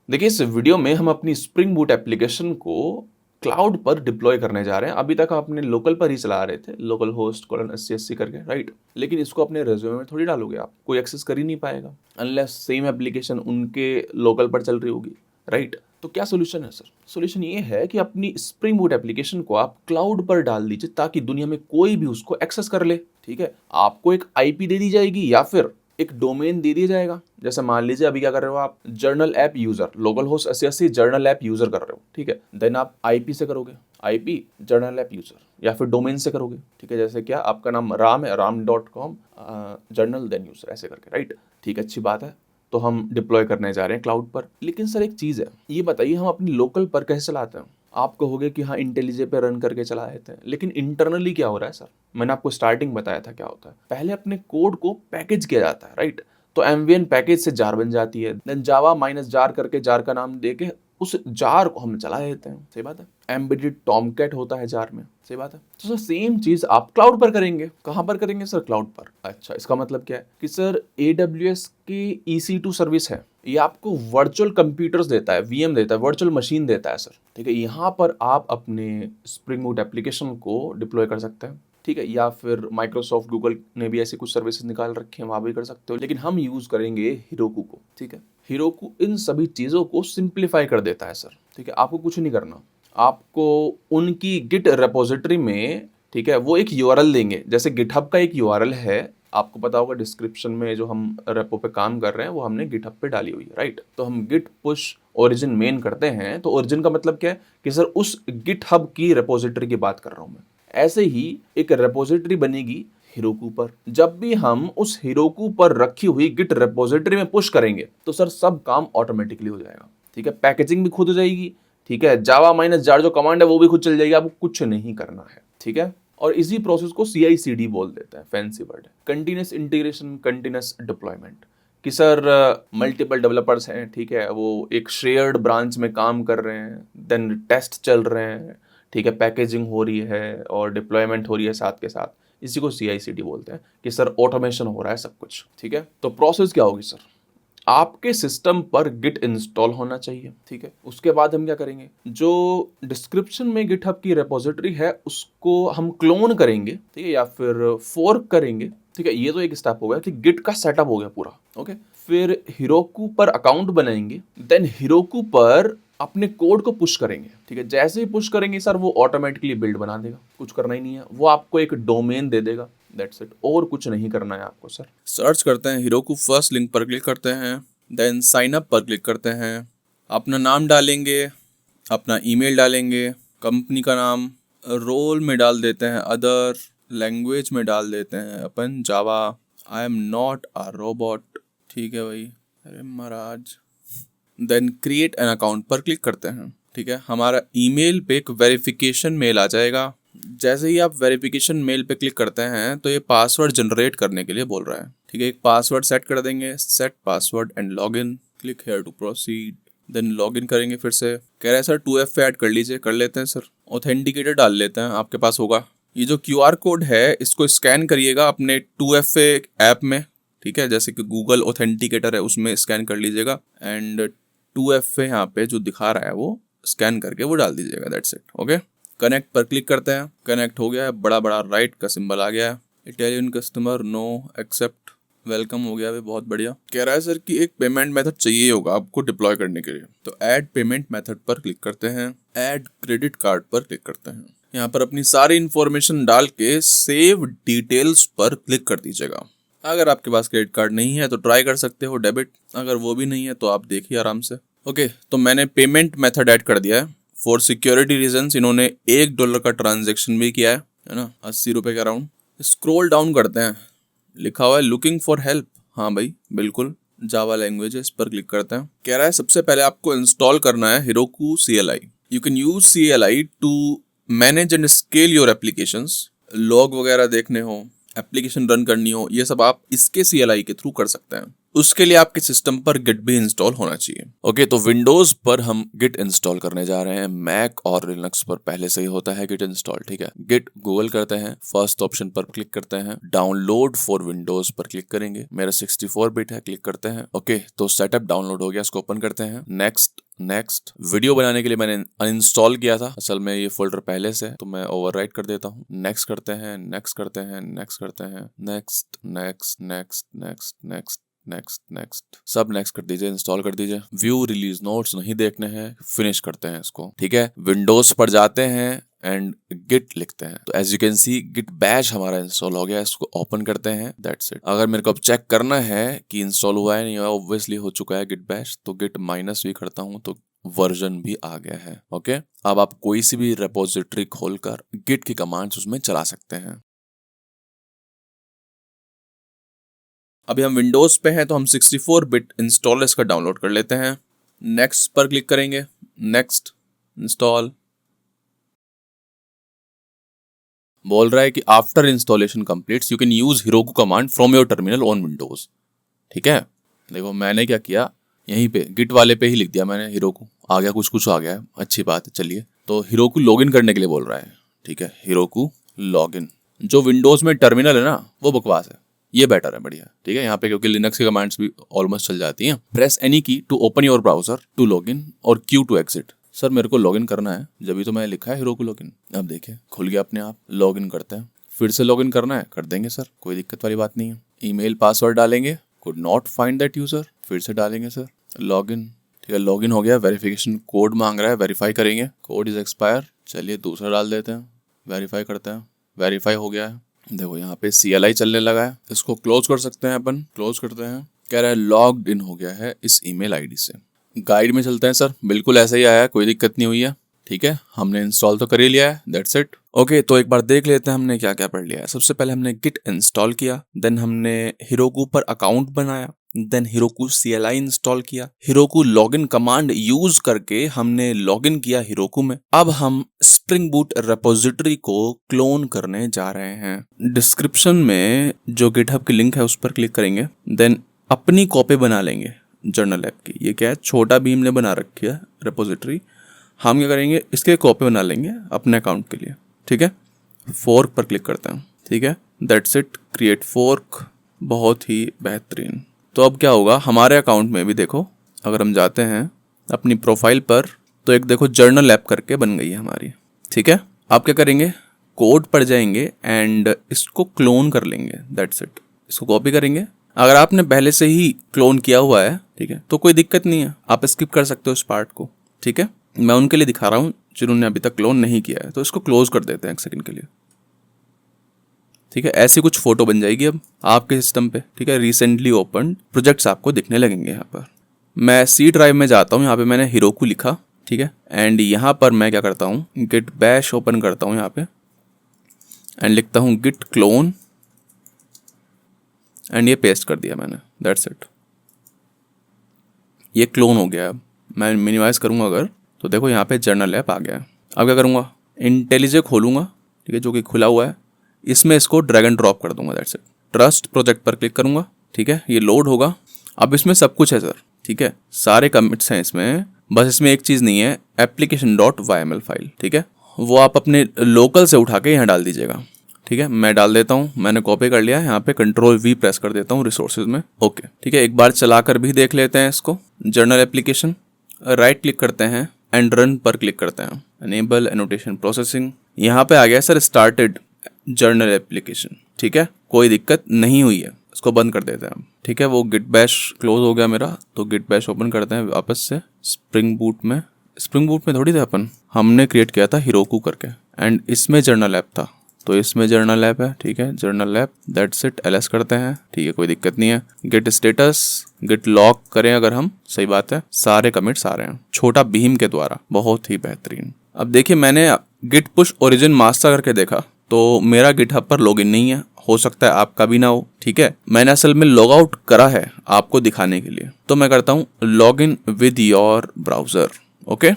देखिए इस वीडियो में हम अपनी स्प्रिंग बूट एप्लीकेशन को क्लाउड पर डिप्लॉय करने जा रहे हैं। अभी तक आप अपने लोकल पर ही चला रहे थे, लोकल होस्ट कोलन 8080 करके, राइट। लेकिन इसको अपने रेज्यूमे में थोड़ी डालोगे, आप कोई एक्सेस कर ही नहीं पाएगा अनलेस सेम एप्लीकेशन उनके लोकल पर चल रही होगी, राइट। तो क्या सोल्यूशन है सर? सोल्यूशन ये है कि अपनी स्प्रिंग बूट एप्लीकेशन को आप क्लाउड पर डाल दीजिए ताकि दुनिया में कोई भी उसको एक्सेस कर ले। ठीक है, आपको एक आईपी दे दी जाएगी या फिर एक डोमेन दे दिया जाएगा। जैसे मान लीजिए अभी क्या कर रहे हो आप, journal app user, local host 8080 journal app user कर रहे हो, ठीक है। देन आप आईपी से करोगे, आईपी जर्नल ऐप यूजर, या फिर डोमेन से करोगे, ठीक है। जैसे क्या आपका नाम राम है, राम.com जर्नल देन यूजर, ऐसे करके, राइट। ठीक है, अच्छी बात है। तो हम डिप्लॉय करने जा रहे हैं क्लाउड पर। लेकिन सर एक चीज़ है, ये बताइए हम अपनी लोकल पर कैसे चलाते हैं? आप कहोगे कि हाँ इंटेलिजे पे रन करके चला लेते हैं, लेकिन इंटरनली क्या हो रहा है सर? मैंने आपको स्टार्टिंग बताया था क्या होता है। पहले अपने कोड को पैकेज किया जाता है, राइट। तो एमवीएन पैकेज से जार बन जाती है, देन जावा माइनस जार करके जार का नाम देके उस जार को हम चला देते हैं। सही बात है। एम्बेडेड टॉमकैट होता है जार में। सही बात है। तो सर सेम चीज आप क्लाउड पर करेंगे। कहां पर करेंगे सर? क्लाउड पर। अच्छा, इसका मतलब क्या है कि सर AWS की EC2 सर्विस है, ये आपको वर्चुअल कंप्यूटर्स देता है, VM देता है, वर्चुअल मशीन देता है सर। ठीक है, यहाँ पर आप अपने स्प्रिंग बूट एप्लीकेशन को डिप्लॉय कर सकते हैं। ठीक है, या फिर माइक्रोसॉफ्ट गूगल ने भी ऐसी कुछ सर्विसेज निकाल रखी हैं, वहाँ भी कर सकते हो। लेकिन हम यूज़ करेंगे हिरोकू को। ठीक है, हिरोकू इन सभी चीज़ों को सिंप्लीफाई कर देता है सर। ठीक है, आपको कुछ नहीं करना, आपको उनकी गिट रेपोजिटरी में, ठीक है, वो एक URL देंगे। जैसे गिटहब का एक URL है, आपको पता होगा डिस्क्रिप्शन में, जो हम रेपो पे काम कर रहे हैं वो हमने गिटहब पे डाली हुई है, राइट। तो हम गिट पुश ओरिजिन मेन करते हैं। तो ओरिजिन का मतलब क्या है कि सर उस गिटहब की रेपोजिटरी की बात कर रहा हूँ मैं। ऐसे ही एक रेपोजिटरी बनेगी हिरोकू पर। जब भी हम उस हिरोकू पर रखी हुई गिट रेपोजिटरी में पुश करेंगे तो सर सब काम ऑटोमेटिकली हो जाएगा। ठीक है, पैकेजिंग भी खुद हो जाएगी। ठीक है, जावा माइनस जार जो कमांड है वो भी खुद चल जाएगी, आपको कुछ नहीं करना है। ठीक है, और इसी प्रोसेस को CI/CD बोल देते हैं, फैंसी वर्ड है, कंटिन्यूस इंटीग्रेशन, कंटिन्यूस डिप्लॉयमेंट। कि सर मल्टीपल डेवलपर्स हैं, ठीक है, वो एक शेयर्ड ब्रांच में काम कर रहे हैं, देन टेस्ट चल रहे हैं, ठीक है, पैकेजिंग हो रही है और डिप्लॉयमेंट हो रही है साथ के साथ। इसी को CI/CD बोलते हैं कि सर ऑटोमेशन हो रहा है सब कुछ। ठीक है, तो प्रोसेस क्या होगी सर? आपके सिस्टम पर गिट इंस्टॉल होना चाहिए। ठीक है, उसके बाद हम क्या करेंगे, जो डिस्क्रिप्शन में गिटहब की रेपोजिटरी है उसको हम क्लोन करेंगे, ठीक है, या फिर फोर्क करेंगे। ठीक है, ये तो एक स्टेप हो गया कि गिट का सेटअप हो गया पूरा। ओके, फिर हिरोकू पर अकाउंट बनाएंगे, देन हिरोकू पर अपने कोड को पुश करेंगे। ठीक है, जैसे ही पुश करेंगे सर वो ऑटोमेटिकली बिल्ड बना देगा, कुछ करना ही नहीं है। वो आपको एक डोमेन दे देगा, दैट्स इट, और कुछ नहीं करना है आपको सर। सर्च करते हैं हिरोकू, फर्स्ट लिंक पर क्लिक करते हैं, देन साइन अप पर क्लिक करते हैं। अपना नाम डालेंगे, अपना ईमेल डालेंगे, कंपनी का नाम, रोल में डाल देते हैं अदर, लैंग्वेज में डाल देते हैं अपन Java, I am not a robot. ठीक है भाई, अरे महाराज। देन क्रिएट एन अकाउंट पर क्लिक करते हैं। ठीक है, हमारा ईमेल पे एक वेरिफिकेशन मेल आ जाएगा। जैसे ही आप वेरिफिकेशन मेल पे क्लिक करते हैं तो ये पासवर्ड जनरेट करने के लिए बोल रहा है। ठीक है, एक पासवर्ड सेट कर देंगे, set password and login, click here to proceed. Then login करेंगे, फिर से कह रहा है सर 2FA ऐड कर लीजिए, कर लेते हैं सर। ऑथेंटिकेटर डाल लेते हैं, आपके पास होगा। ये जो QR कोड है इसको स्कैन करिएगा अपने 2FA ऐप में। ठीक है, जैसे कि गूगल ऑथेंटिकेटर है उसमें स्कैन कर लीजिएगा, एंड 2FA यहाँ पे जो दिखा रहा है वो स्कैन करके वो डाल दीजिएगा, दैट्स इट। ओके, कनेक्ट पर क्लिक करते हैं, कनेक्ट हो गया है, बड़ा बड़ा राइट का सिंबल आ गया है। Italian customer, no, accept, welcome हो गया है, बहुत बढ़िया। कह रहा है सर कि एक पेमेंट मेथड चाहिए होगा आपको डिप्लॉय करने के लिए, तो ऐड पेमेंट मेथड पर क्लिक करते हैं, ऐड क्रेडिट कार्ड पर क्लिक करते हैं। यहाँ पर अपनी सारी इंफॉर्मेशन डाल के सेव डिटेल्स पर क्लिक कर दीजिएगा। अगर आपके पास क्रेडिट कार्ड नहीं है तो ट्राई कर सकते हो डेबिट, अगर वो भी नहीं है तो आप देखिए आराम से। ओके, तो मैंने पेमेंट मेथड ऐड कर दिया है। फॉर सिक्योरिटी रीजंस इन्होंने $1 का ट्रांजेक्शन भी किया है ना, 80 रुपये के अराउंड। स्क्रॉल डाउन करते हैं, लिखा हुआ है लुकिंग फॉर हेल्प। हाँ भाई बिल्कुल, जावा लैंग्वेजेस पर क्लिक करते हैं। कह रहा है सबसे पहले आपको इंस्टॉल करना है Heroku CLI। You can use CLI to manage and scale your applications. Log वगैरह देखने हो, एप्लीकेशन रन करनी हो, ये सब आप इसके CLI के थ्रू कर सकते हैं। उसके लिए आपके सिस्टम पर गिट भी इंस्टॉल होना चाहिए। ओके, तो विंडोज पर हम गिट इंस्टॉल करने जा रहे हैं। मैक और लिनक्स पर पहले से ही होता है गिट इंस्टॉल, ठीक है। गिट गूगल करते हैं, फर्स्ट ऑप्शन पर क्लिक करते हैं, डाउनलोड फॉर विंडोज पर क्लिक करेंगे। मेरा 64 बिट है, क्लिक करते हैं। ओके, तो सेटअप डाउनलोड हो गया, इसको ओपन करते हैं। नेक्स्ट वीडियो बनाने के लिए मैंने अनइंस्टॉल किया था, असल में ये फोल्डर पहले से है, तो मैं ओवरराइट कर देता हूँ। नेक्स्ट करते हैं, नेक्स्ट करते हैं, नेक्स्ट करते हैं, next next next next next next सब नेक्स्ट कर दीजिए, इंस्टॉल कर दीजिए। व्यू रिलीज नोट्स नहीं देखने हैं, फिनिश करते हैं इसको, ठीक है। विंडोज पर जाते हैं एंड गिट लिखते हैं, तो as you can see git bash हमारा इंस्टॉल हो गया। इसको ओपन करते हैं, दैट्स इट। अगर मेरे को अब चेक करना है कि इंस्टॉल हुआ है नहीं हुआ, ऑब्वियसली हो चुका है गिट बैश, तो गिट -v करता हूँ तो वर्जन भी आ गया है। ओके, अब आप कोई सी भी रेपोजिटरी खोलकर गिट की कमांड्स उसमें चला सकते हैं। अभी हम विंडोज पे हैं तो हम 64 बिट इंस्टॉलर इसका डाउनलोड कर लेते हैं। नेक्स्ट पर क्लिक करेंगे, नेक्स्ट इंस्टॉल। बोल रहा है कि after installation completes you can use Heroku command from your terminal on Windows, ठीक है। देखो मैंने क्या किया, यहीं पे गिट वाले पे ही लिख दिया मैंने हिरोकू, आ गया, कुछ आ गया है, अच्छी बात है। चलिए, तो हिरोकू लॉगिन करने के लिए बोल रहा है, ठीक है। हिरोकू लॉगिन, जो विंडोज में टर्मिनल है ना वो बकवास है, ये बेटर है, बढ़िया, ठीक है। यहाँ पे क्योंकि लिनक्स की कमांड्स भी ऑलमोस्ट चल जाती हैं। Press any key to open your browser to login और क्यू टू एग्जिट। सर मेरे को लॉगिन करना है, जब भी तो मैंने लिखा है हिरोकू लॉगिन। अब देखिए खुल गया अपने आप, लॉगिन करते हैं। फिर से लॉगिन करना है, कर देंगे सर, कोई दिक्कत वाली बात नहीं है। ईमेल पासवर्ड डालेंगे, could not find that user, फिर से डालेंगे सर, लॉगिन, ठीक है। लॉगिन हो गया। वेरिफिकेशन कोड मांग रहा है, वेरीफाई करेंगे, कोड इज एक्सपायर। चलिए दूसरा डाल देते हैं, वेरीफाई करते हैं, वेरीफाई हो गया है। देखो यहाँ पे CLI चलने लगा है, इसको क्लोज कर सकते हैं अपन, क्लोज करते हैं। कह रहा है लॉग्ड इन हो गया है इस ईमेल आईडी से। गाइड में चलते हैं सर, बिल्कुल ऐसा ही आया है, कोई दिक्कत नहीं हुई है, ठीक है। हमने इंस्टॉल तो कर ही लिया है, दैट्स इट। ओके, तो एक बार देख लेते हैं हमने क्या क्या पढ़ लिया है। सबसे पहले हमने गिट इंस्टॉल किया, देन हमने हिरोकू पर अकाउंट बनाया, देन हिरोकू CLI इंस्टॉल किया, हिरोकू लॉगिन कमांड यूज करके हमने लॉगिन किया हिरोकू में। अब हम स्प्रिंग बूट रेपोजिटरी को क्लोन करने जा रहे हैं। डिस्क्रिप्शन में जो गिटहब की लिंक है उस पर क्लिक करेंगे, देन अपनी कॉपी बना लेंगे जर्नल ऐप की। ये क्या है, छोटा भीम ने बना रखी है रेपोजिटरी, हम क्या करेंगे इसके कॉपी बना लेंगे अपने अकाउंट के लिए, ठीक है। फोर्क पर क्लिक करते हैं, ठीक है, दैट्स इट, क्रिएट फोर्क, बहुत ही बेहतरीन। तो अब क्या होगा हमारे अकाउंट में भी, देखो अगर हम जाते हैं अपनी प्रोफाइल पर तो एक देखो जर्नल ऐप करके बन गई है हमारी, ठीक है। आप क्या करेंगे, कोड पर जाएंगे एंड इसको क्लोन कर लेंगे, दैट्स इट। इसको कॉपी करेंगे। अगर आपने पहले से ही क्लोन किया हुआ है, ठीक है, तो कोई दिक्कत नहीं है, आप स्किप कर सकते हो इस पार्ट को, ठीक है। मैं उनके लिए दिखा रहा हूँ जिन्होंने अभी तक क्लोन नहीं किया है, तो इसको क्लोज कर देते हैं एक सेकंड के लिए, ठीक है। ऐसी कुछ फोटो बन जाएगी अब आपके सिस्टम पे, ठीक है। रिसेंटली ओपन प्रोजेक्ट्स आपको दिखने लगेंगे यहाँ पर। मैं C ड्राइव में जाता हूँ, यहाँ पे मैंने हिरोकू लिखा, ठीक है। एंड यहाँ पर मैं क्या करता हूँ, गिट बैश ओपन करता हूँ यहाँ पे एंड लिखता हूँ गिट क्लोन एंड ये पेस्ट कर दिया मैंने, दैट्स इट। ये क्लोन हो गया। अब मैं मिनिमाइज करूँगा अगर, तो देखो यहाँ पे जर्नल ऐप आ गया है। अब क्या करूँगा, इंटेलिजे खोलूँगा, ठीक है, जो कि खुला हुआ है, इसमें इसको ड्रैग एंड ड्रॉप कर दूंगा, दैट्स इट। ट्रस्ट प्रोजेक्ट पर क्लिक करूंगा, ठीक है, ये लोड होगा। अब इसमें सब कुछ है सर, ठीक है, सारे कमिट्स हैं इसमें, बस इसमें एक चीज़ नहीं है, application.yml फाइल, ठीक है, वो आप अपने लोकल से उठा के यहाँ डाल दीजिएगा, ठीक है। मैं डाल देता हूँ, मैंने कॉपी कर लिया, यहाँ पे Ctrl+V प्रेस कर देता हूँ रिसोर्सेज में, ओके, ठीक है। एक बार चला कर भी देख लेते हैं इसको, जर्नल एप्लीकेशन, राइट क्लिक करते हैं एंड रन पर क्लिक करते हैं, एनेबल एनोटेशन प्रोसेसिंग। यहाँ पे आ गया सर स्टार्टेड जर्नल एप्लीकेशन, ठीक है, कोई दिक्कत नहीं हुई है, इसको बंद कर देते हैं, ठीक है। वो गिट बैश क्लोज हो गया मेरा, तो गिट बैश ओपन करते हैं वापस से स्प्रिंग बूट में। स्प्रिंग बूट में थोड़ी था अपन, हमने क्रिएट किया था हिरोकू करके एंड इसमें जर्नल ऐप था, तो इसमें जर्नल ऐप है, ठीक है, journal app, that's it. ls करते हैं, ठीक है, कोई दिक्कत नहीं है। गिट स्टेटस, गिट लॉग करें अगर हम, सही बात है, सारे कमिट्स आ रहे हैं छोटा भीम के द्वारा, बहुत ही बेहतरीन। अब देखिए मैंने गिट पुश ओरिजिन मास्टर करके देखा तो मेरा गिटहब पर लॉगिन नहीं है, हो सकता है आपका भी ना हो, ठीक है। मैंने असल में लॉग आउट करा है आपको दिखाने के लिए, तो मैं करता हूँ login with your browser, okay.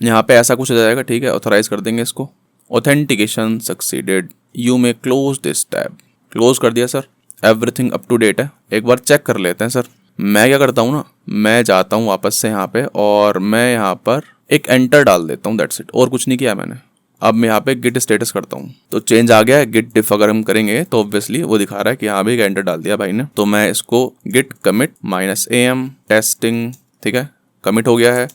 यहाँ पे ऐसा कुछ आ जाएगा, ठीक है, ऑथराइज कर देंगे इसको, authentication succeeded, you may close this tab, close कर दिया sir, everything up to date है। एक बार चेक कर लेते हैं सर, मैं क्या करता हूँ ना, मैं जाता हूँ वापस से यहाँ पे और मैं यहाँ पर एक एंटर डाल देता हूँ, दैट्स इट, और कुछ नहीं किया मैंने। अब मैं यहाँ पे गिट स्टेटस करता हूँ तो चेंज आ गया है। गिट डिफ अगर हम करेंगे तो ऑब्वियसली वो दिखा रहा है कि यहाँ भी एक एंटर डाल दिया भाई ने। तो मैं इसको गिट कमिट -am टेस्टिंग, ठीक है, कमिट हो गया है।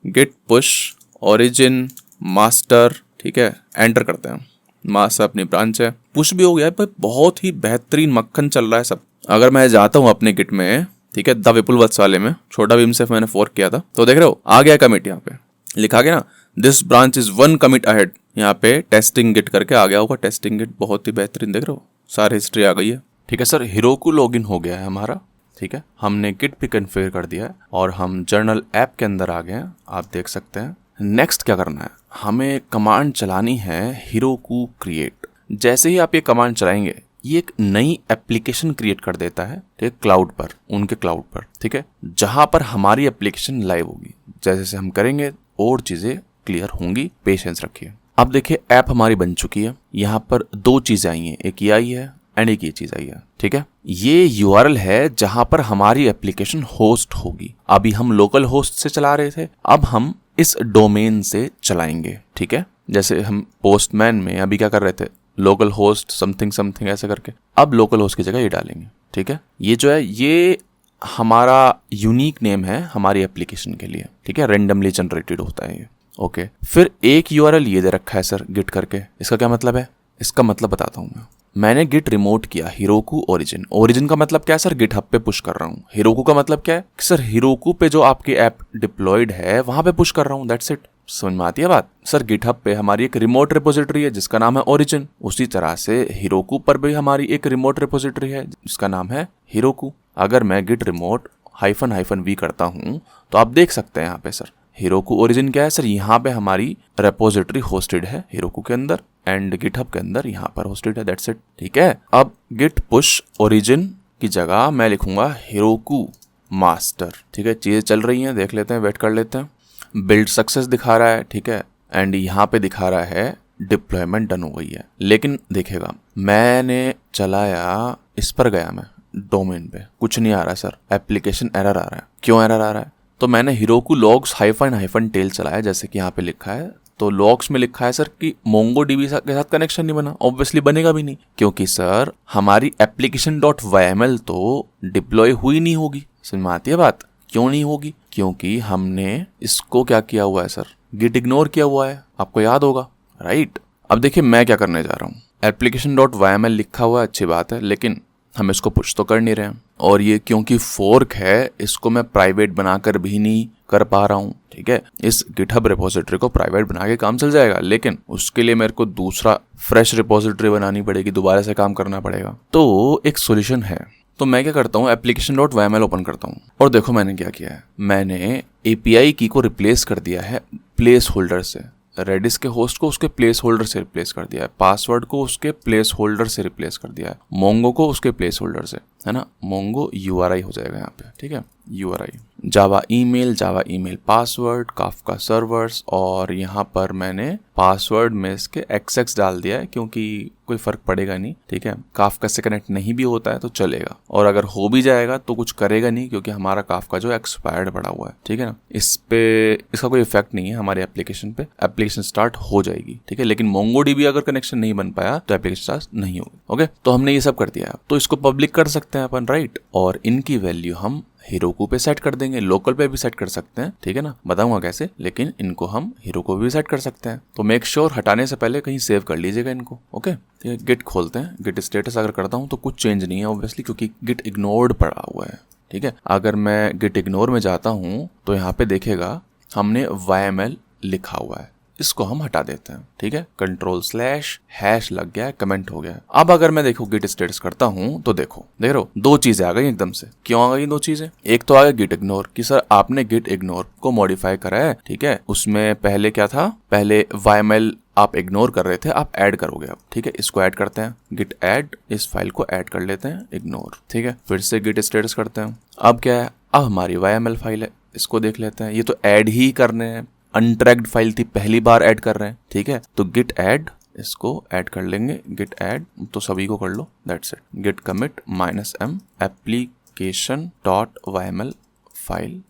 गिट पुश ओरिजिन मास्टर, ठीक है, एंटर करते हैं। मास्टर अपनी ब्रांच है, पुश भी हो गया है, पर बहुत ही बेहतरीन मक्खन चल रहा है सब। अगर मैं जाता हूँ अपने गिट में, ठीक है, द विपुल वत्स वाले में, छोटा भीम से मैंने फोर्क किया था, तो देख रहे हो आ गया कमिट, यहाँ पे लिखा गया ना this branch is 1 commit ahead. यहाँ पे टेस्टिंग गिट करके आ गया होगा, टेस्टिंग गिट, बहुत ही बेहतरीन, देख रहे हो सारी हिस्ट्री आ गई है। ठीक है सर, Heroku लॉगिन हो गया है हमारा, ठीक है, हमने गिट भी कन्फिगर कर दिया है और हम जर्नल ऐप के अंदर आ गए हैं, आप देख सकते हैं। नेक्स्ट क्या करना है, हमें कमांड चलानी है Heroku क्रिएट। जैसे ही आप ये कमांड चलाएंगे ये एक नई एप्लीकेशन क्रिएट कर देता है, ठीक है, क्लाउड पर, उनके क्लाउड पर, ठीक है, जहां पर हमारी एप्लीकेशन लाइव होगी। जैसे जैसे हम करेंगे और चीजें क्लियर होंगी, पेशेंस रखिए। अब देखिए ऐप हमारी बन चुकी है, यहाँ पर 2 चीजें आई हैं, एक ये आई है एंड एक ये चीज आई है, ठीक है। ये URL है जहां पर हमारी एप्लीकेशन होस्ट होगी। अभी हम लोकल होस्ट से चला रहे थे, अब हम इस डोमेन से चलाएंगे, ठीक है। जैसे हम पोस्टमैन में अभी क्या कर रहे थे, लोकल होस्ट समथिंग समथिंग ऐसे करके, अब लोकल होस्ट की जगह ये डालेंगे, ठीक है। ये जो है ये हमारा यूनिक नेम है हमारी एप्लीकेशन के लिए, ठीक है, रेंडमली जनरेटेड होता है ये, ओके। फिर एक URL ये दे रखा है सर गिट करके, इसका क्या मतलब है, इसका मतलब बताता हूँ मैंने गिट रिमोट किया Heroku ओरिजिन। ओरिजिन का मतलब क्या है सर, गिटहब पे पुश कर रहा हूँ। Heroku का मतलब क्या है सर, Heroku पे जो आपकी ऐप डिप्लॉयड है वहां पे पुश कर रहा हूँ, दैट्स इट। समझ में आती है बात सर। गिटहब पे हमारी एक रिमोट रिपोजिटरी है जिसका नाम है ओरिजिन, उसी तरह से Heroku पर भी हमारी एक रिमोट रिपोजिटरी है जिसका नाम है Heroku। अगर मैं गिट रिमोट -v करता हूँ तो आप देख सकते हैं यहाँ पे सर Heroku ओरिजिन क्या है सर, यहाँ पे हमारी रेपोजिटरी होस्टेड है Heroku के अंदर एंड गिटहब के अंदर यहाँ पर होस्टेड है, दैट्स इट, ठीक है। अब गिट पुश ओरिजिन की जगह मैं लिखूंगा Heroku मास्टर, ठीक है। चीजें चल रही हैं, देख लेते हैं, वेट कर लेते हैं। बिल्ड सक्सेस दिखा रहा है, ठीक है, एंड यहाँ पे दिखा रहा है डिप्लॉयमेंट डन हो गई है। लेकिन देखेगा मैंने चलाया, इस पर गया मैं डोमेन पे, कुछ नहीं आ रहा सर, एप्लीकेशन एरर आ रहा है। क्यों एरर आ रहा है, तो मैंने Heroku logs -tail चलाया जैसे कि यहाँ पे लिखा है। तो लॉग्स में लिखा है सर कि MongoDB के साथ कनेक्शन नहीं बना, ऑब्वियसली बनेगा भी नहीं, क्योंकि सर हमारी application.yml तो डिप्लॉय हुई नहीं होगी। समझ में आती है बात, क्यों नहीं होगी, क्योंकि हमने इसको क्या किया हुआ है सर, गिट इग्नोर किया हुआ है, आपको याद होगा, राइट। अब देखिए मैं क्या करने जा रहा हूँ, application.yml लिखा हुआ है, अच्छी बात है, लेकिन हम इसको पुश तो कर नहीं रहे हैं, और ये क्योंकि फोर्क है इसको मैं प्राइवेट बनाकर भी नहीं कर पा रहा हूँ, ठीक है। इस गिटहब रिपोजिटरी को प्राइवेट बना के काम चल जाएगा, लेकिन उसके लिए मेरे को दूसरा फ्रेश रिपोजिटरी बनानी पड़ेगी, दोबारा से काम करना पड़ेगा। तो एक सॉल्यूशन है, तो मैं क्या करता हूँ, application.yml ओपन करता हूँ और देखो मैंने क्या किया है, मैंने API की को रिप्लेस कर दिया है प्लेस होल्डर से। रेडिस के होस्ट को उसके प्लेस होल्डर से रिप्लेस कर दिया है, पासवर्ड को उसके प्लेस होल्डर से रिप्लेस कर दिया है, मोंगो को उसके प्लेस होल्डर से, है ना, मोंगो URI हो जाएगा यहाँ पे, ठीक है, URI, जावा ईमेल पासवर्ड, काफका सर्वर्स, और यहाँ पर मैंने पासवर्ड में इसके XX डाल दिया है क्योंकि कोई फर्क पड़ेगा नहीं, ठीक है। काफका से कनेक्ट नहीं भी होता है तो चलेगा, और अगर हो भी जाएगा तो कुछ करेगा नहीं क्योंकि हमारा काफका जो एक्सपायर्ड पड़ा हुआ है, ठीक है ना, इस पे इसका कोई इफेक्ट नहीं है हमारे एप्लीकेशन पे, एप्लीकेशन स्टार्ट हो जाएगी, ठीक है। लेकिन MongoDB अगर कनेक्शन नहीं बन पाया तो एप्लीकेशन स्टार्ट नहीं होगी, ओके। तो हमने ये सब कर दिया, तो इसको पब्लिक कर सकते हैं अपन, राइट, और इनकी वैल्यू हम Heroku पे सेट कर देंगे, लोकल पे भी सेट कर सकते हैं, ठीक है ना, बताऊंगा कैसे, लेकिन इनको हम Heroku पे भी सेट कर सकते हैं। तो मेक श्योर हटाने से पहले कहीं सेव कर लीजिएगा इनको, ओके। ठीक है, गिट खोलते हैं, गिट स्टेटस अगर करता हूँ तो कुछ चेंज नहीं है ऑब्वियसली, क्योंकि गिट इग्नोर्ड पड़ा हुआ है, ठीक है। अगर मैं गिट इग्नोर में जाता हूँ तो यहाँ पे देखेगा हमने YML लिखा हुआ है, इसको हम हटा देते हैं, ठीक है। Ctrl/# लग गया है, कमेंट हो गया है। अब अगर मैं देखो गिट स्टेटस करता हूँ तो देखो देख रहे हो 2 चीजें आ गई एकदम से। क्यों आ गई 2 चीजें, एक तो आ गया गिट इग्नोर कि सर आपने गिट इग्नोर को मॉडिफाई करा है, ठीक है। उसमें पहले क्या था, पहले YML आप इग्नोर कर रहे थे, आप ऐड करोगे अब, ठीक है। इसको ऐड करते हैं, गिट ऐड, इस फाइल को ऐड कर लेते हैं इग्नोर, ठीक है। फिर से गिट स्टेटस करते हैं, अब क्या है, अब हमारी YML फाइल है, इसको देख लेते हैं। ये तो ऐड ही करने हैं, अनट्रैक्ड फाइल थी, पहली बार ऐड कर रहे हैं, ठीक है। तो गिट ऐड, इसको ऐड कर लेंगे, गिट ऐड तो सभी को कर लो, that's it. Git commit -m application.yml file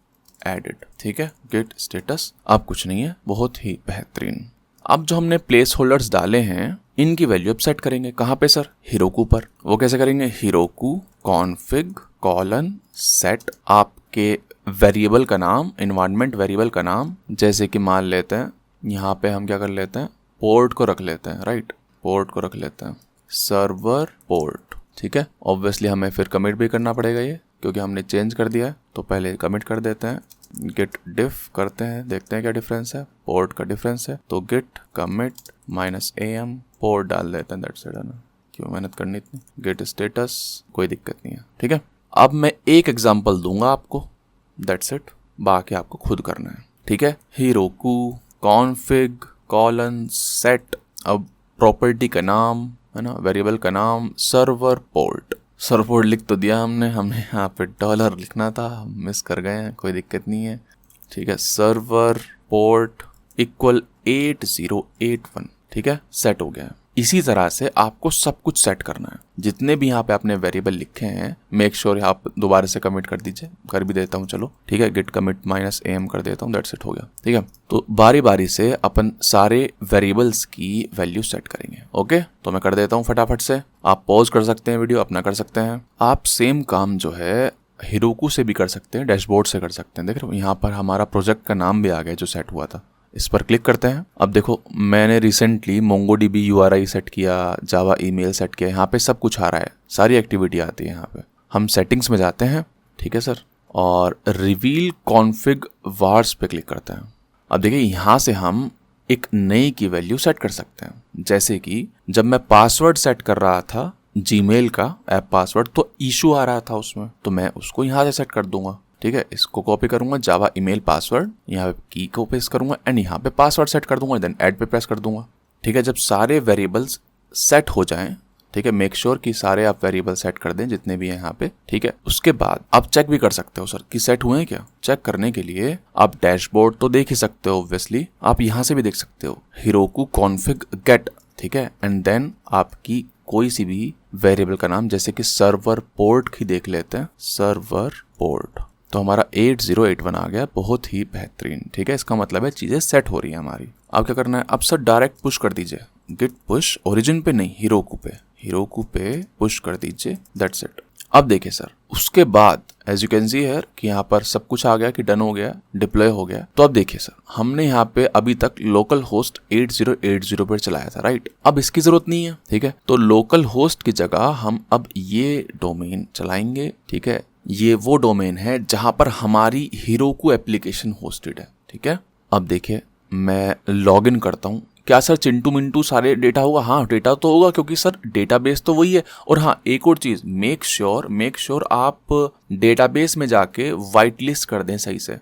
added, ठीक है। गेट स्टेटस, अब कुछ नहीं है, बहुत ही बेहतरीन। अब जो हमने प्लेस होल्डर्स डाले हैं इनकी वैल्यू अब सेट करेंगे। कहाँ पे सर? Heroku पर। वो कैसे करेंगे? Heroku config colon set आपके वेरिएबल का नाम, इन्वायरमेंट वेरिएबल का नाम, जैसे कि मान लेते हैं यहाँ पे हम क्या कर लेते हैं, पोर्ट को रख लेते हैं, राइट, पोर्ट को रख लेते हैं, सर्वर पोर्ट, ठीक है। ऑब्वियसली हमें फिर कमिट भी करना पड़ेगा ये, क्योंकि हमने चेंज कर दिया है, तो पहले कमिट कर देते हैं। गिट डिफ करते हैं, देखते हैं क्या डिफरेंस है, पोर्ट का डिफरेंस है, तो गिट कमिट -am पोर्ट डाल देते हैं, दैट्स इट, है ना, क्यों मेहनत करनी इतनी। गिट स्टेटस, कोई दिक्कत नहीं है, ठीक है। अब मैं एक एग्जांपल दूंगा आपको, दैट्स इट, बाकी आपको खुद करना है, ठीक है। Heroku config colon set, अब प्रॉपर्टी का नाम है ना, वेरिएबल का नाम सर्वर पोर्ट, सर्वर पोर्ट लिख तो दिया हमने यहाँ पे डॉलर लिखना था, हम मिस कर गए हैं, कोई दिक्कत नहीं है, ठीक है। सर्वर पोर्ट इक्वल 8081, ठीक है, सेट हो गया है। इसी तरह से आपको सब कुछ सेट करना है, जितने भी यहाँ पे आपने वेरिएबल लिखे हैं, मेक श्योर आप दोबारा से कमिट कर दीजिए, कर भी देता हूँ, चलो ठीक है, गिट कमिट -am कर देता हूँ, दैट्स इट, हो गया, ठीक है। तो बारी बारी से अपन सारे वेरिएबल्स की वैल्यू सेट करेंगे, ओके। तो मैं कर देता हूँ फटाफट से, आप पॉज कर सकते हैं वीडियो, अपना कर सकते हैं। आप सेम काम जो है Heroku से भी कर सकते हैं, डैशबोर्ड से कर सकते हैं। देख रहे हो यहाँ पर हमारा प्रोजेक्ट का नाम भी आ गया जो सेट हुआ था, इस पर क्लिक करते हैं। अब देखो मैंने रिसेंटली MongoDB URI सेट किया, जावा ईमेल सेट किया, यहाँ पे सब कुछ आ रहा है, सारी एक्टिविटी आती है यहाँ पे। हम सेटिंग्स में जाते हैं, ठीक है सर, और रिवील कॉन्फ़िग वार्स पे क्लिक करते हैं। अब देखिए यहाँ से हम एक नई की वैल्यू सेट कर सकते हैं, जैसे कि जब मैं पासवर्ड सेट कर रहा था जीमेल का ऐप पासवर्ड, तो इशू आ रहा था उसमें, तो मैं उसको यहाँ से सेट कर दूंगा, ठीक है। इसको कॉपी करूंगा, जावा ईमेल पासवर्ड, यहाँ पे की को पेस्ट करूंगा एंड यहाँ पे पासवर्ड सेट कर दूंगा, देन ऐड पे प्रेस कर दूंगा, ठीक है। जब सारे वेरिएबल्स सेट हो जाएं, ठीक है, मेक श्योर कि सारे आप वेरिएबल सेट कर दें जितने भी हैं यहाँ पे, ठीक है। उसके बाद आप चेक भी कर सकते हो सर कि सेट हुए हैं क्या। चेक करने के लिए आप डैशबोर्ड तो देख ही सकते हो, ऑब्वियसली आप यहाँ से भी देख सकते हो Heroku config get, ठीक है, एंड देन आपकी कोई सी भी वेरिएबल का नाम, जैसे कि सर्वर पोर्ट की देख लेते हैं, सर्वर पोर्ट, तो हमारा 8081 आ गया, बहुत ही बेहतरीन, ठीक है। इसका मतलब है चीजें सेट हो रही है हमारी। अब क्या करना है, अब सर डायरेक्ट पुश कर दीजिए, गिट पुश ओरिजिन पे नहीं, Heroku पे पुश कर दीजिए, दैट्स इट। अब देखिए सर, उसके बाद as you can see here कि यहाँ पर सब कुछ आ गया कि डन हो गया, डिप्लॉय हो गया। तो अब देखिए सर, हमने यहाँ पे अभी तक लोकल होस्ट 8080 पर चलाया था, राइट। अब इसकी जरूरत नहीं है, ठीक है, तो लोकल होस्ट की जगह हम अब ये डोमेन चलाएंगे, ठीक है। ये वो डोमेन है जहां पर हमारी Heroku एप्लीकेशन होस्टेड है, ठीक है। अब देखिए मैं लॉग इन करता हूँ, क्या सर चिंटू मिंटू सारे डेटा होगा? हाँ डेटा तो होगा, क्योंकि सर डेटाबेस तो वही है। और हाँ एक और चीज, मेक श्योर आप डेटाबेस में जाके वाइट लिस्ट कर दें सही से।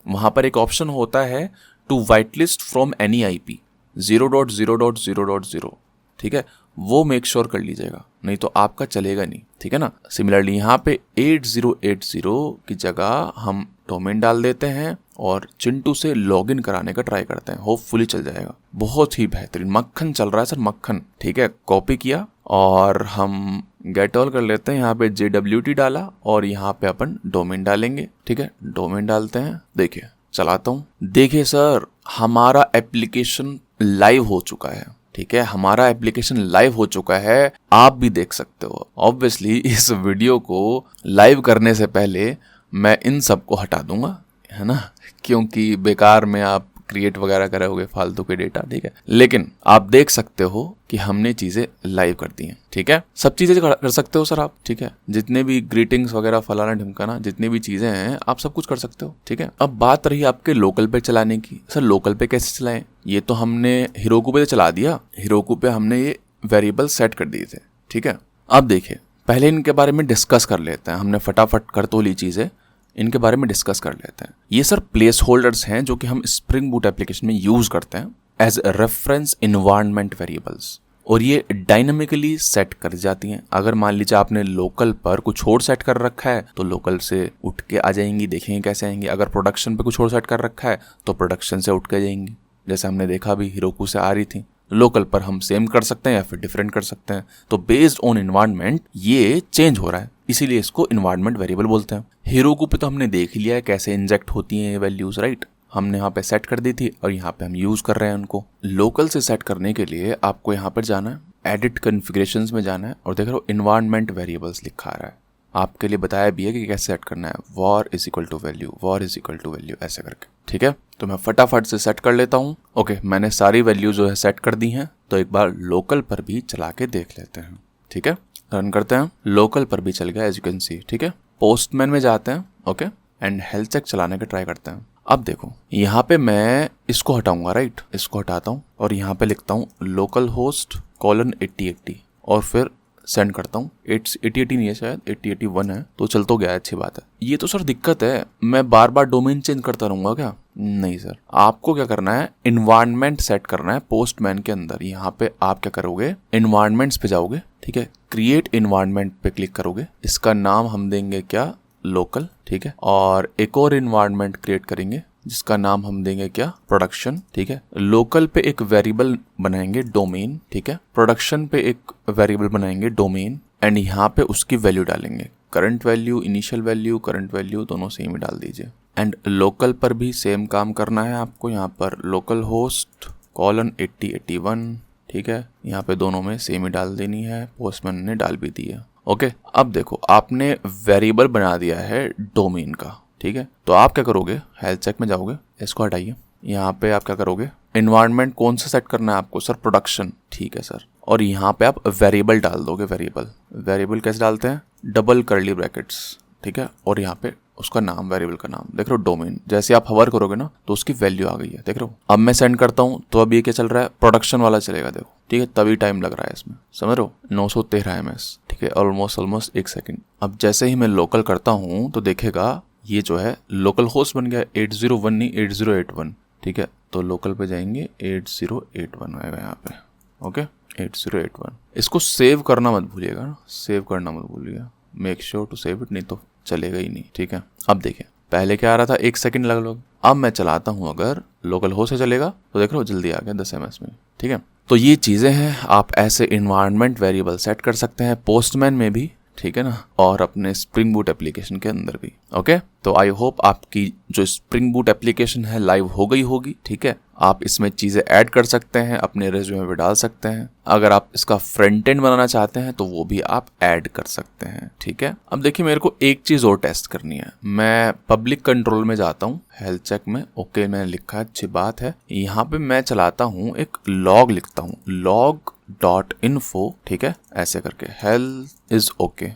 वहां पर एक ऑप्शन होता है to white list from any IP 0.0.0.0, ठीक है, वो मेक श्योर कर लीजिएगा, नहीं तो आपका चलेगा नहीं, ठीक है ना। सिमिलरली यहाँ पे 8080 की जगह हम डोमेन डाल देते हैं और चिंटू से लॉगिन कराने का ट्राई करते हैं, होपफुली चल जाएगा। बहुत ही बेहतरीन, मक्खन चल रहा है सर, मक्खन, ठीक है। कॉपी किया और हम गेट ऑल कर लेते हैं, यहाँ पे JWT डाला और यहाँ पे अपन डोमेन डालेंगे, ठीक है। डोमेन डालते हैं, देखिए चलाता हूँ, देखिए सर हमारा एप्लीकेशन लाइव हो चुका है, ठीक है, हमारा एप्लीकेशन लाइव हो चुका है, आप भी देख सकते हो। ऑब्वियसली इस वीडियो को लाइव करने से पहले मैं इन सब को हटा दूंगा, है ना, क्योंकि बेकार में आप क्रिएट वगैरह करोगे फालतू के डेटा, ठीक है। लेकिन आप देख सकते हो कि हमने चीजें लाइव कर दी हैं, ठीक है। सब चीजें कर सकते हो सर आप, ठीक है, जितने भी ग्रीटिंग्स वगैरह फलाना ढिमकाना जितनी भी चीजें हैं आप सब कुछ कर सकते हो, ठीक है। अब बात रही आपके लोकल पे चलाने की, सर लोकल पे कैसे चलाएं? ये तो हमने Heroku पे चला दिया, Heroku पे हमने ये वेरिएबल सेट कर दिए थे, ठीक है। अब देखिए पहले इनके बारे में डिस्कस कर लेते हैं, हमने फटाफट कर तो ली चीजें, इनके बारे में डिस्कस कर लेते हैं। ये सर प्लेस होल्डर्स हैं जो कि हम स्प्रिंग बूट एप्लीकेशन में यूज करते हैं एज रेफरेंस इन्वायरमेंट वेरिएबल्स, और ये डायनामिकली सेट कर जाती हैं। अगर मान लीजिए आपने लोकल पर कुछ और सेट कर रखा है तो लोकल से उठ के आ जाएंगी, देखेंगे कैसे आएंगी। अगर प्रोडक्शन पे कुछ और सेट कर रखा है तो प्रोडक्शन से उठ के जाएंगी, जैसे हमने देखा भी Heroku से आ रही थी, लोकल पर हम सेम कर सकते हैं या फिर डिफरेंट कर सकते हैं। तो बेस्ड ऑन इन्वायरमेंट ये चेंज हो रहा है, इसीलिए इसको इन्वायरमेंट वेरिएबल बोलते हैं। हेरोकू पे तो हमने देख लिया है कैसे इंजेक्ट होती हैं ये वैल्यूज, राइट। हमने यहाँ पे सेट कर दी थी और यहाँ पे हम यूज कर रहे हैं उनको। लोकल से सेट करने के लिए आपको यहाँ पर जाना है, एडिट कॉन्फ़िगरेशंस में जाना है और देख रहे हो इन्वायरमेंट वेरिएबल्स लिखा आ रहा है। आपके लिए बताया भी है कि कैसे सेट करना है, var is equal to value, var is equal to value, ऐसे करके। ठीक है, तो मैं फटाफट से सेट कर लेता हूँ। ओके, मैंने सारी वैल्यू जो है सेट कर दी हैं। तो एक बार लोकल पर भी चला के देख लेते हैं। ठीक है, रन करते हैं। लोकल पर भी चल गया एज यू कैन सी। ठीक है, पोस्टमैन में जाते हैं। ओके, एंड हेल्थ चेक चलाने का ट्राई करते हैं। अब देखो यहाँ पे मैं इसको हटाऊंगा, राइट, इसको हटाता हूँ और यहाँ पे लिखता हूँ लोकल होस्ट :8080 और फिर सेंड करता हूँ। 8080 नहीं है शायद, 8081 है, तो चल तो गया, अच्छी बात है। ये तो सर दिक्कत है, मैं बार बार डोमेन चेंज करता रहूंगा क्या? नहीं सर, आपको क्या करना है, इन्वायरमेंट सेट करना है पोस्टमैन के अंदर। यहाँ पे आप क्या करोगे, इन्वायरमेंट्स पे जाओगे। ठीक है, क्रिएट इन्वायरमेंट पे क्लिक करोगे। इसका नाम हम देंगे क्या, लोकल। ठीक है, और एक और इन्वायरमेंट क्रिएट करेंगे जिसका नाम हम देंगे क्या, प्रोडक्शन। ठीक है, लोकल पे एक वेरिएबल बनाएंगे डोमेन। ठीक है, प्रोडक्शन पे एक वेरिएबल बनाएंगे डोमेन एंड यहाँ पे उसकी वैल्यू डालेंगे, current value, initial value, current value दोनों सेम ही डाल दीजिए। एंड लोकल पर भी सेम काम करना है आपको। यहाँ पर लोकल होस्ट :8081। ठीक है, यहाँ पे दोनों में सेम ही डाल देनी है, पोस्टमैन ने डाल भी दी है। ओके, अब देखो आपने वेरिएबल बना दिया है डोमेन का। ठीक है, तो आप क्या करोगे, हेल्थ चेक में जाओगे, इसको हटाइए। यहाँ पे आप क्या करोगे, इन्वायरमेंट कौन सा सेट करना है आपको, सर प्रोडक्शन। ठीक है सर, और यहाँ पे आप वेरिएबल डाल दोगे। वेरिएबल कैसे डालते हैं, डबल कर्ली ब्रैकेट्स। ठीक है, और यहाँ पे उसका नाम, वेरिएबल का नाम देख रहे हो, डोमेन। जैसे आप हवर करोगे ना तो उसकी वैल्यू आ गई है, देख रहे हो। अब मैं सेंड करता हूँ तो अब ये क्या चल रहा है, प्रोडक्शन वाला चलेगा, देखो। ठीक है, तभी टाइम लग रहा है इसमें, समझ रहे हो, 913 ms। ठीक है, ऑलमोस्ट 1 सेकेंड। अब जैसे ही मैं लोकल करता हूँ तो देखेगा ये जो है लोकल होस्ट बन गया 801 नहीं 8081। ठीक है, तो लोकल पे जाएंगे 8081 आएगा यहाँ पे। ओके, 8081। इसको सेव करना मत भूलिएगा ना, सेव करना मत भूलिएगा, make sure to save it, नहीं तो चलेगा ही नहीं। ठीक है, अब देखिए पहले क्या आ रहा था, 1 सेकेंड लग। अब मैं चलाता हूँ, अगर लोकल होस्ट से चलेगा तो देख लो जल्दी आ गया 10 ms में। ठीक है, तो ये चीज़ें हैं, आप ऐसे इन्वायरमेंट वेरिएबल सेट कर सकते हैं पोस्टमैन में भी। ठीक है ना, और अपने स्प्रिंग बूट एप्लीकेशन के अंदर भी। ओके, तो आई होप आपकी जो स्प्रिंग बूट एप्लीकेशन है लाइव हो गई होगी। ठीक है, आप इसमें चीज़ें ऐड कर सकते हैं, अपने रेज्यूमे पे डाल सकते हैं। अगर आप इसका फ्रंट एंड बनाना चाहते हैं तो वो भी आप ऐड कर सकते हैं। ठीक है, अब देखिए मेरे को एक चीज़ और टेस्ट करनी है। मैं पब्लिक कंट्रोल में जाता हूँ, हेल्थ चेक में। ओके, मैंने लिखा है, अच्छी बात है। यहाँ पे मैं चलाता हूँ, एक लॉग लिखता हूँ, log.info। ठीक है, ऐसे करके health is okay,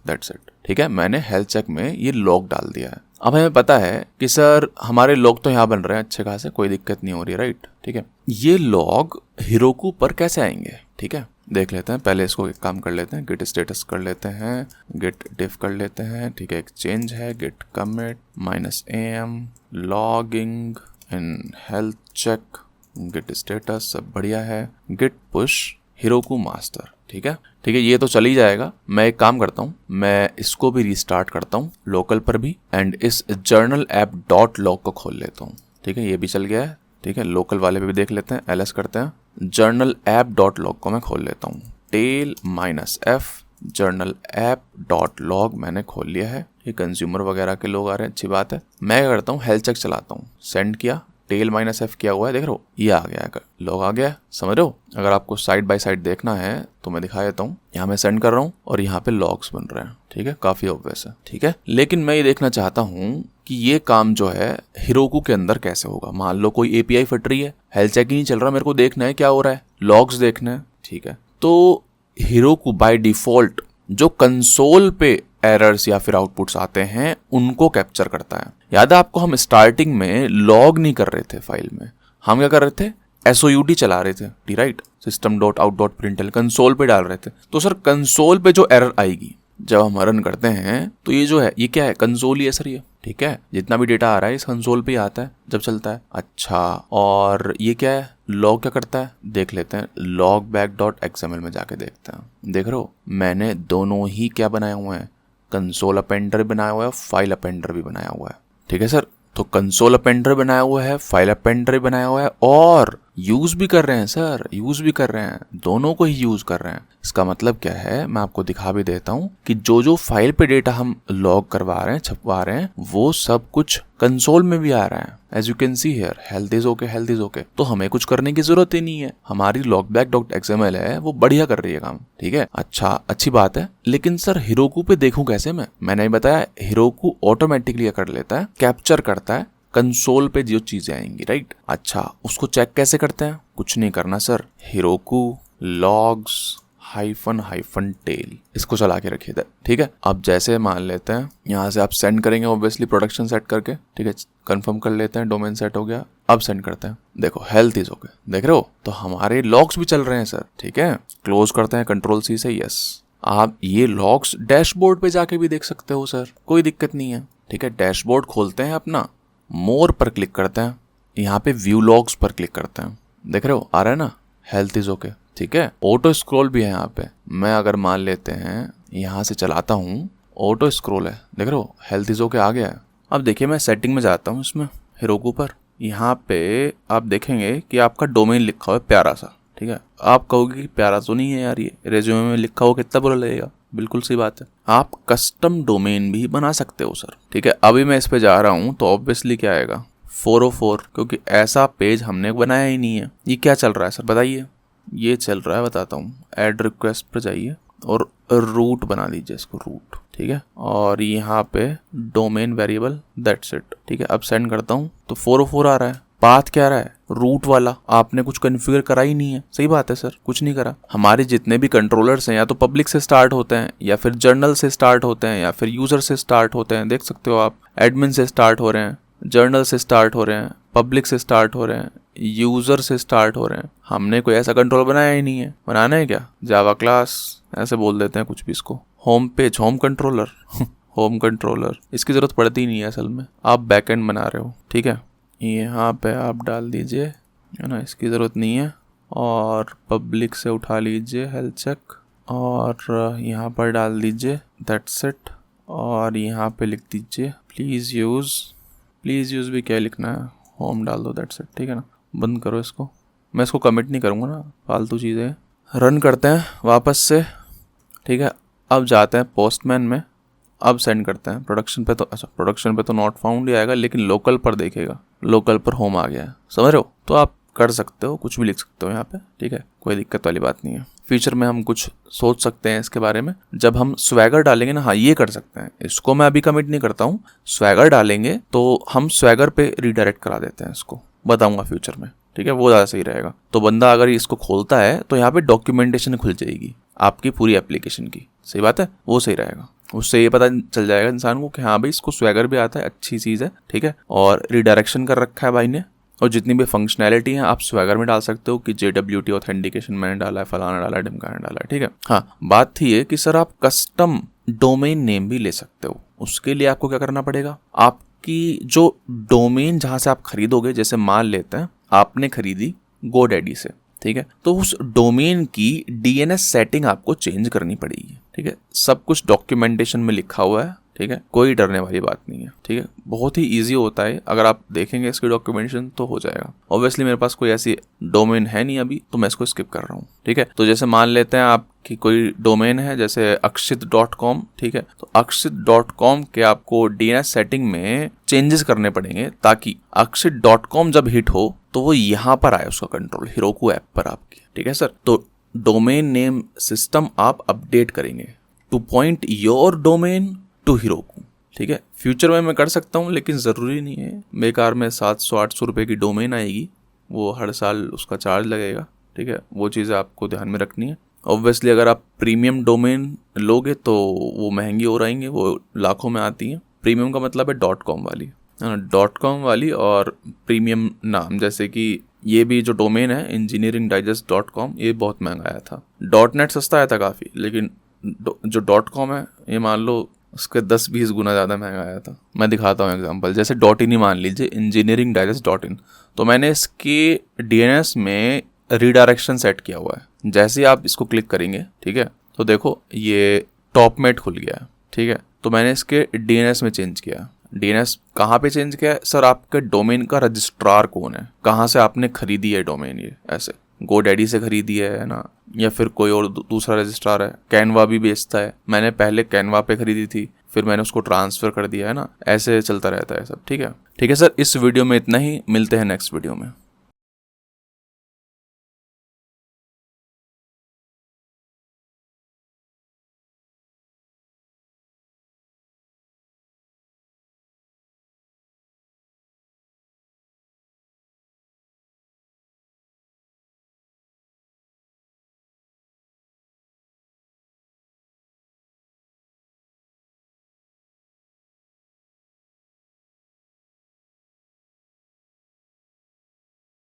that's it. ठीक है, मैंने हेल्थ चेक में ये लॉग डाल दिया है। अब हमें पता है कि सर हमारे लॉग तो यहाँ बन रहे हैं अच्छे खासे, कोई दिक्कत नहीं हो रही, राइट। ठीक है, ये लॉग हेरोकू पर कैसे आएंगे, ठीक है, देख लेते हैं। पहले इसको एक काम कर लेते हैं, गिट स्टेटस कर लेते हैं, गिट डिफ कर लेते हैं। ठीक है, एक चेंज है, git commit -am logging in health check, git status सब बढ़िया है, गिट पुश हेरोकू मास्टर। ठीक है, ये तो चल ही जाएगा। मैं एक काम करता हूँ, मैं इसको भी रिस्टार्ट करता हूँ लोकल पर भी, एंड इस जर्नल ऐप .log को खोल लेता हूँ। ठीक है, ये भी चल गया है। ठीक है, लोकल वाले पे भी देख लेते हैं, ls करते हैं, जर्नल ऐप .log को मैं खोल लेता हूँ, tail -f journal app .log मैंने खोल लिया है। ये कंज्यूमर वगैरह के लोग आ रहे हैं, अच्छी बात है। मैं क्या करता हूँ, हेल्थ चेक चलाता हूँ, सेंड किया, टेल -f किया हुआ है, देख रहे हो, ये आ गया है, लॉग आ गया है, समझ रहे हो। अगर आपको साइड बाय साइड देखना है तो मैं दिखा देता हूँ। यहाँ मैं सेंड कर रहा हूँ और यहाँ पे लॉग्स बन रहे हैं। ठीक है, काफी ऑब्वियस है। ठीक है, लेकिन मैं ये देखना चाहता हूँ कि ये काम जो है हेरोकू के अंदर कैसे होगा। मान लो कोई API फट रही है, हेल्थ चेक ही नहीं चल रहा, मेरे को देखना है क्या हो रहा है, लॉग्स देखना है। ठीक है, तो हेरोकू बाय डिफॉल्ट जो कंसोल पे एरर्स या फिर आउटपुट्स आते हैं उनको कैप्चर करता है। याद है आपको, हम स्टार्टिंग में लॉग नहीं कर रहे थे फाइल में, हम क्या कर रहे थे, SOUT चला रहे थे, राइट, system.out.println कंसोल पे डाल रहे थे। तो सर कंसोल पे जो एरर आएगी जब हम रन करते हैं तो ये जो है, ये क्या है, कंसोल ही है सर ये। ठीक है, जितना भी डेटा आ रहा है इस कंसोल पे ही आता है जब चलता है। अच्छा, और ये क्या है, लॉग क्या करता है, देख लेते हैं, logback.xml में जाके देखते हैं। देख रहे हो, मैंने दोनों ही क्या बनाए हुए हैं, कंसोल अपेंडर बनाया हुआ है, फाइल अपेंडर भी बनाया हुआ है। ठीक है सर, तो कंसोल अपेंडर बनाया हुआ है, फाइल अपेंडर बनाया हुआ है, और यूज भी कर रहे हैं सर, यूज भी कर रहे हैं, दोनों को ही यूज कर रहे हैं। इसका मतलब क्या है, मैं आपको दिखा भी देता हूँ कि जो जो फाइल पे डेटा हम लॉग करवा रहे हैं, छपवा रहे हैं, वो सब कुछ कंसोल में भी आ रहा है। As you can see here, health is okay, health is okay. तो हमें कुछ करने की जरूरत ही नहीं है, हमारी logback.xml है वो बढ़िया कर रही है काम, ठीक है। अच्छा, अच्छी बात है, लेकिन सर हिरोकू पे देखूं कैसे मैंने ही बताया, हिरोकू ऑटोमेटिकली कर लेता है, कैप्चर करता है कंसोल पे जो चीजें आएंगी, राइट। अच्छा, उसको चेक कैसे करते हैं? कुछ नहीं करना sir, Heroku logs hyphen tail इसको चला के रखिए, ठीक है। अब जैसे मान लेते हैं यहाँ से आप सेंड करेंगे ऑब्वियसली प्रोडक्शन सेट करके, ठीक है, कंफर्म कर लेते हैं, डोमेन सेट हो गया, अब सेंड करते हैं। देखो हेल्थ इज ओके, देख रहे हो, तो हमारे लॉग्स भी चल रहे हैं सर, ठीक है। क्लोज करते हैं कंट्रोल सी से, यस। आप ये लॉग्स डैशबोर्ड पे जाके भी देख सकते हो सर, कोई दिक्कत नहीं है, ठीक है। डैशबोर्ड खोलते हैं अपना, मोर पर क्लिक करते हैं, यहाँ पे व्यू लॉग्स पर क्लिक करते हैं, देख रहे हो आ रहा है ना, हेल्थ इज ओके, ठीक है। ऑटो स्क्रॉल भी है यहाँ पे, मैं अगर मान लेते हैं यहाँ से चलाता हूँ, ऑटो स्क्रॉल है, देख रहे हो, हेल्थ इज ओके आ गया है। अब देखिए मैं सेटिंग में जाता हूँ इसमें हिरोकू पर, यहाँ पे आप देखेंगे कि आपका डोमेन लिखा हुआ है प्यारा सा, ठीक है। आप कहोगे कि प्यारा तो नहीं है यार, ये रेज्यूमे में लिखा हुआ कितना बुरा लगेगा, बिल्कुल सही बात है। आप कस्टम डोमेन भी बना सकते हो सर, ठीक है। अभी मैं इस पे जा रहा हूँ तो ऑब्वियसली क्या आएगा 404, क्योंकि ऐसा पेज हमने बनाया ही नहीं है। ये क्या चल रहा है सर बताइए? ये चल रहा है, बताता हूँ, ऐड रिक्वेस्ट पर जाइए और रूट बना दीजिए इसको, रूट, ठीक है। और यहाँ पे डोमेन वेरिएबल, दैट्स इट, ठीक है। अब सेंड करता हूँ तो 404 आ रहा है, पाथ क्या रहा है, रूट वाला। आपने कुछ कॉन्फ़िगर करा ही नहीं है, सही बात है सर, कुछ नहीं करा। हमारे जितने भी कंट्रोलर्स हैं या तो पब्लिक से स्टार्ट होते हैं, या फिर जर्नल से स्टार्ट होते हैं, या फिर यूजर से स्टार्ट होते हैं, देख सकते हो आप, एडमिन से स्टार्ट हो रहे हैं, जर्नल से स्टार्ट हो रहे हैं, पब्लिक से स्टार्ट हो रहे हैं, यूजर से स्टार्ट हो रहे हैं। हमने कोई ऐसा कंट्रोल बनाया ही नहीं है। बनाना है क्या? जावा क्लास ऐसे बोल देते हैं कुछ भी इसको, home page, home controller home controller, इसकी जरूरत पड़ती ही नहीं है असल में, आप बैकएंड बना रहे हो, ठीक है। यहाँ पे आप डाल दीजिए, है ना, इसकी ज़रूरत नहीं है। और पब्लिक से उठा लीजिए हेल्थ चेक, और यहाँ पर डाल दीजिए, दैट्स इट। और यहाँ पे लिख दीजिए प्लीज़ यूज़ भी क्या लिखना है, होम डाल दो, दैट्स इट, ठीक है ना। बंद करो इसको, मैं इसको कमिट नहीं करूँगा ना, फालतू चीज़ें। रन करते हैं वापस से, ठीक है। अब जाते हैं पोस्टमैन में, अब सेंड करते हैं प्रोडक्शन पे। तो अच्छा, प्रोडक्शन पे तो नॉट फाउंड ही आएगा, लेकिन लोकल पर देखेगा, लोकल पर होम आ गया है, समझ रहे हो। तो आप कर सकते हो, कुछ भी लिख सकते हो यहाँ पे, ठीक है, कोई दिक्कत वाली बात नहीं है। फ्यूचर में हम कुछ सोच सकते हैं इसके बारे में, जब हम स्वैगर डालेंगे ना, हाँ ये कर सकते हैं, इसको मैं अभी कमिट नहीं करता हूँ। स्वैगर डालेंगे तो हम स्वैगर पे रीडायरेक्ट करा देते हैं, इसको बताऊंगा फ्यूचर में, ठीक है, वो ज़्यादा सही रहेगा। तो बंदा अगर इसको खोलता है तो यहाँ पे डॉक्यूमेंटेशन खुल जाएगी आपकी पूरी एप्लीकेशन की, सही बात है, वो सही रहेगा। उससे ये पता चल जाएगा इंसान को कि हाँ भाई इसको स्वैगर भी आता है, अच्छी चीज़ है, ठीक है। और रिडायरेक्शन कर रखा है भाई ने, और जितनी भी फंक्शनैलिटी है आप स्वैगर में डाल सकते हो कि JWT ऑथेंटिकेशन मैंने डाला है, फलाना डाला है, ढिमकाना डाला है, ठीक है। हाँ, बात थी ये कि सर आप कस्टम डोमेन नेम भी ले सकते हो। उसके लिए आपको क्या करना पड़ेगा, आपकी जो डोमेन जहाँ से आप खरीदोगे, जैसे मान लेते हैं आपने खरीदी GoDaddy से, ठीक है, तो उस डोमेन की DNS सेटिंग आपको चेंज करनी पड़ेगी, ठीक है। सब कुछ डॉक्यूमेंटेशन में लिखा हुआ है, ठीक है, कोई डरने वाली बात नहीं है, ठीक है, बहुत ही इजी होता है। अगर आप देखेंगे इसकी डॉक्यूमेंटेशन तो हो जाएगा। ऑब्वियसली मेरे पास कोई ऐसी डोमेन है नहीं अभी, तो मैं इसको स्किप कर रहा हूँ, ठीक है। तो जैसे मान लेते हैं आपकी कोई डोमेन है जैसे akshit.com, ठीक है, तो akshit.com के आपको DNS सेटिंग में चेंजेस करने पड़ेंगे, ताकि akshit.com जब हिट हो तो वो यहाँ पर आए, उसका कंट्रोल हिरोकू ऐप पर आपकी, ठीक है सर। तो डोमेन नेम सिस्टम आप अपडेट करेंगे to point your domain to Heroku, ठीक है। फ्यूचर में मैं कर सकता हूँ, लेकिन ज़रूरी नहीं है। बेकार में 700-800 रुपये की डोमेन आएगी, वो हर साल उसका चार्ज लगेगा, ठीक है, वो चीज़ें आपको ध्यान में रखनी है। ऑब्वियसली अगर आप प्रीमियम डोमेन लोगे तो वो महंगी हो रहेंगी, वो लाखों में आती हैं। प्रीमियम का मतलब है .com वाली, .com वाली, और प्रीमियम नाम, जैसे कि ये भी जो डोमेन है engineeringdigest.com, ये बहुत महंगा आया था। .net सस्ता आया था काफ़ी, लेकिन जो .com है ये मान लो उसके 10-20 गुना ज़्यादा महंगा आया था। मैं दिखाता हूँ एग्जांपल, जैसे .in ही मान लीजिए, engineeringdigest.in, तो मैंने इसके DNS में रीडायरेक्शन सेट किया हुआ है। जैसे आप इसको क्लिक करेंगे, ठीक है, तो देखो ये टॉपमेट खुल गया है, ठीक है। तो मैंने इसके DNS में चेंज किया, DNS कहाँ पे चेंज किया है सर? आपके डोमेन का रजिस्ट्रार कौन है, कहाँ से आपने खरीदी है डोमेन, ये ऐसे GoDaddy से खरीदी है ना, या फिर कोई और दूसरा रजिस्ट्रार है। कैनवा भी बेचता है, मैंने पहले कैनवा पे खरीदी थी, फिर मैंने उसको ट्रांसफ़र कर दिया है ना, ऐसे चलता रहता है सब। ठीक है सर, इस वीडियो में इतना ही, मिलते हैं नेक्स्ट वीडियो में।